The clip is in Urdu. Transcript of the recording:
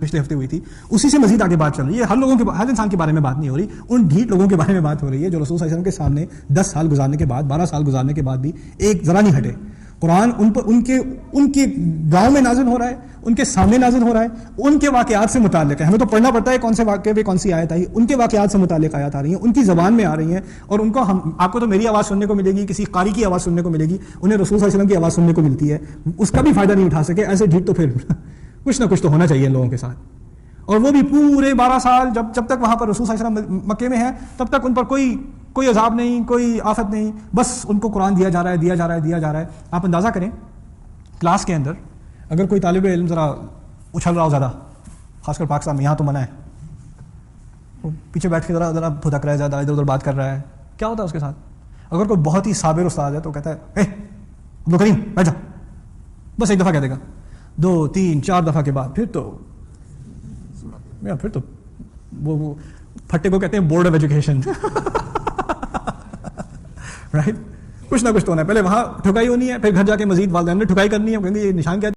پچھلے ہفتے ہوئی تھی، اسی سے مزید آگے بات چل رہی ہے. ہر لوگوں کے ہر انسان کے بارے میں بات نہیں ہو رہی، ان ڈھیٹ لوگوں کے بارے میں بات ہو رہی ہے جو رسول صلی اللہ علیہ وسلم کے سامنے 10 سال گزارنے کے بعد، 12 سال گزارنے کے بعد بھی ایک ذرا نہیں ہٹے. قرآن ان پر ان کے گاؤں میں نازل ہو رہا ہے، ان کے سامنے نازل ہو رہا ہے، ان کے واقعات سے متعلق ہے. ہمیں تو پڑھنا پڑتا ہے کون سے واقعے پہ کون سی آیت آئی، ان کے واقعات سے متعلق آیات آ رہی ہیں، ان کی زبان میں آ رہی ہیں، اور ان کو آپ کو تو میری آواز سننے کو ملے گی، کسی قاری کی آواز سننے کو ملے گی، انہیں رسول صلی اللہ علیہ وسلم کی آواز سننے کو ملتی ہے، اس کا بھی فائدہ نہیں اٹھا سکے. ایسے ڈھیٹ تو پھر کچھ نہ کچھ تو ہونا چاہیے ان لوگوں کے ساتھ. اور وہ بھی پورے 12 سال جب تک وہاں پر رسول صلی اللہ علیہ وسلم مکے میں ہیں، تب تک ان پر کوئی عذاب نہیں، کوئی آفت نہیں، بس ان کو قرآن دیا جا رہا ہے. آپ اندازہ کریں کلاس کے اندر اگر کوئی طالب علم ذرا اچھل رہا ہو زیادہ، خاص کر پاکستان میں، یہاں تو منع ہے، وہ پیچھے بیٹھ کے ذرا پھدک رہا ہے، زیادہ ادھر ادھر بات کر رہا ہے، کیا ہوتا ہے اس کے ساتھ؟ اگر کوئی بہت ہی صابر استاد ہے تو کہتا ہے عبد الکریم بیٹھ جا، بس ایک دفعہ کہہ دے گا، 2 3 4 دفعہ کے بعد پھر تو وہ پھٹے کو کہتے ہیں بورڈ آف ایجوکیشن. رائٹ، کچھ نہ کچھ تو ہونا ہے. پہلے وہاں ٹھکائی ہونی ہے، پھر گھر جا کے مزید والدین نے ٹھکائی کرنی ہے، کہیں گے یہ نشان کیا